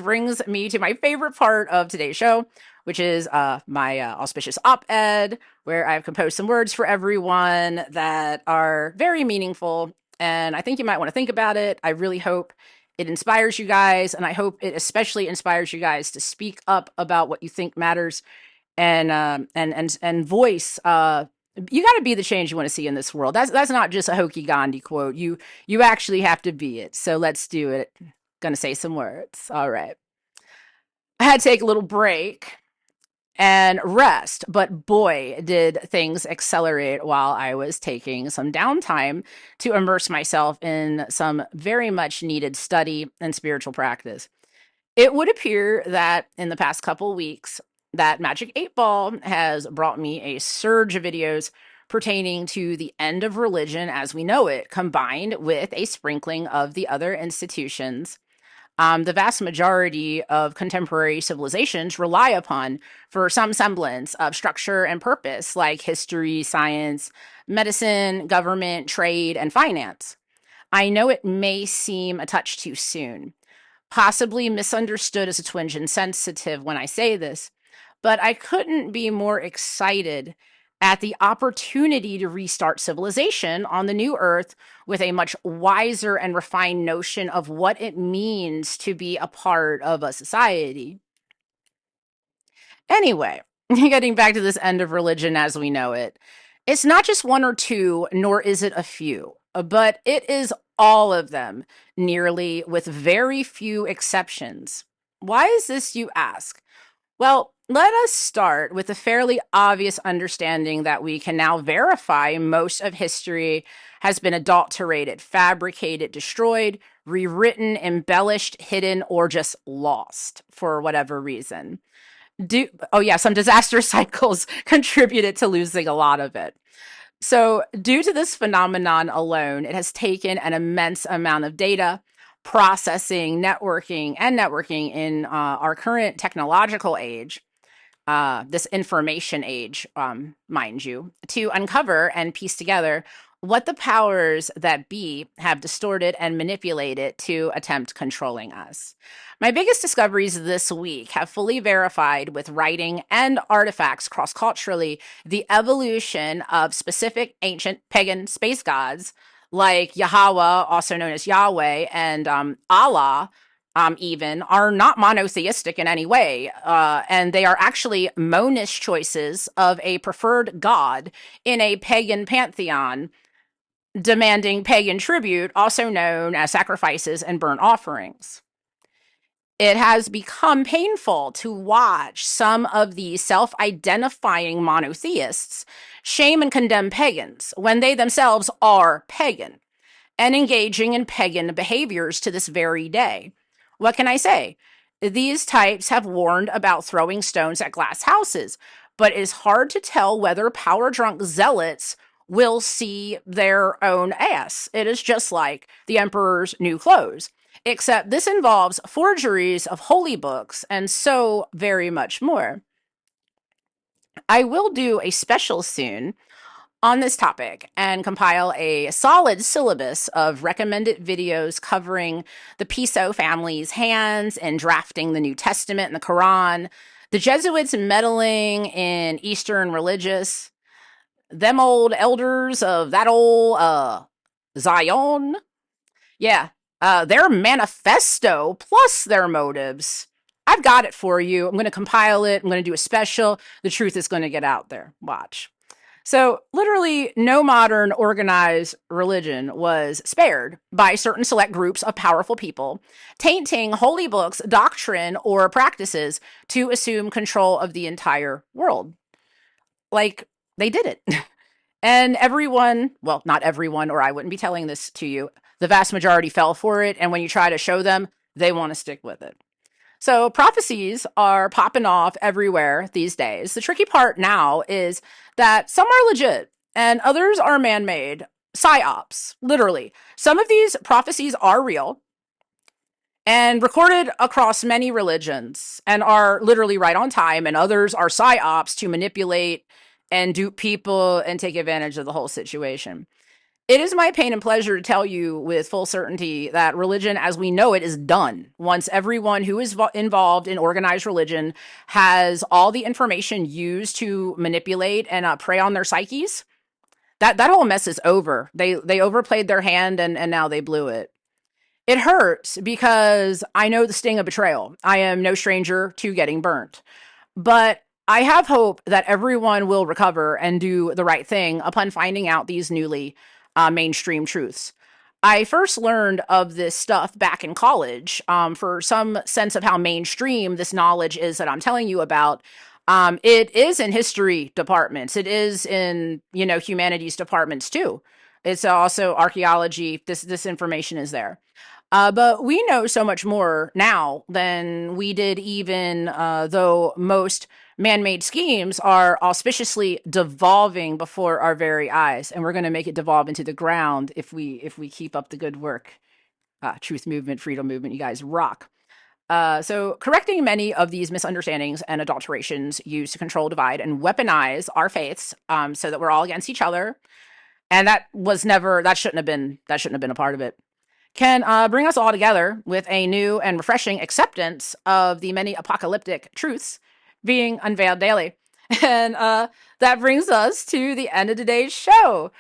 brings me to my favorite part of today's show, which is my Auspicious Op-Ed, where I've composed some words for everyone that are very meaningful. And I think you might want to think about it. I really hope it inspires you guys, and I hope it especially inspires you guys to speak up about what you think matters and voice. You got to be the change you want to see in this world. That's not just a hokey Gandhi quote. You actually have to be it. So let's do it. Gonna say some words. All right. I had to take a little break and rest, but boy, did things accelerate while I was taking some downtime to immerse myself in some very much needed study and spiritual practice. It would appear that in the past couple weeks, that Magic 8 Ball has brought me a surge of videos pertaining to the end of religion as we know it, combined with a sprinkling of the other institutions the vast majority of contemporary civilizations rely upon for some semblance of structure and purpose, like history, science, medicine, government, trade, and finance. I know it may seem a touch too soon, possibly misunderstood as a twinge insensitive when I say this, but I couldn't be more excited at the opportunity to restart civilization on the new earth with a much wiser and refined notion of what it means to be a part of a society. Anyway, getting back to this end of religion as we know it, it's not just one or two, nor is it a few, but it is all of them, nearly with very few exceptions. Why is this, you ask? Well, let us start with the fairly obvious understanding that we can now verify most of history has been adulterated, fabricated, destroyed, rewritten, embellished, hidden, or just lost for whatever reason. Some disaster cycles contributed to losing a lot of it. So, due to this phenomenon alone, it has taken an immense amount of data, processing, networking in our current technological age, this information age, mind you, to uncover and piece together what the powers that be have distorted and manipulated to attempt controlling us. My biggest discoveries this week have fully verified with writing and artifacts cross-culturally the evolution of specific ancient pagan space gods like Yahweh, also known as Yahweh, and Allah, even, are not monotheistic in any way. And they are actually monish choices of a preferred god in a pagan pantheon demanding pagan tribute, also known as sacrifices and burnt offerings. It has become painful to watch some of these self identifying monotheists shame and condemn pagans when they themselves are pagan and engaging in pagan behaviors to this very day. What can I say? These types have warned about throwing stones at glass houses, but it is hard to tell whether power drunk zealots will see their own ass. It is just like the emperor's new clothes, except this involves forgeries of holy books and so very much more. I will do a special soon on this topic and compile a solid syllabus of recommended videos covering the Piso family's hands in drafting the New Testament and the Quran, the Jesuits meddling in Eastern religious, them old elders of that old Zion. Yeah, their manifesto plus their motives. I've got it for you. I'm going to compile it. I'm going to do a special. The truth is going to get out there. Watch. So, literally, no modern organized religion was spared by certain select groups of powerful people, tainting holy books, doctrine, or practices to assume control of the entire world. Like, they did it. And everyone, well, not everyone, or I wouldn't be telling this to you, the vast majority fell for it. And when you try to show them, they want to stick with it. So prophecies are popping off everywhere these days. The tricky part now is that some are legit and others are man-made psyops, literally. Some of these prophecies are real and recorded across many religions and are literally right on time, and others are psyops to manipulate and dupe people and take advantage of the whole situation. It is my pain and pleasure to tell you with full certainty that religion as we know it is done. Once everyone who is involved in organized religion has all the information used to manipulate and prey on their psyches, that whole mess is over. They overplayed their hand and now they blew it. It hurts because I know the sting of betrayal. I am no stranger to getting burnt. But I have hope that everyone will recover and do the right thing upon finding out these newly mainstream truths. I first learned of this stuff back in college. For some sense of how mainstream this knowledge is that I'm telling you about, it is in history departments. It is in humanities departments too. It's also archaeology. This information is there. But we know so much more now than we did even though most man-made schemes are auspiciously devolving before our very eyes, and we're going to make it devolve into the ground if we keep up the good work. Truth movement, freedom movement, you guys rock. So correcting many of these misunderstandings and adulterations used to control, divide, and weaponize our faiths, so that we're all against each other, and that shouldn't have been a part of it, can bring us all together with a new and refreshing acceptance of the many apocalyptic truths being unveiled daily. And that brings us to the end of today's show.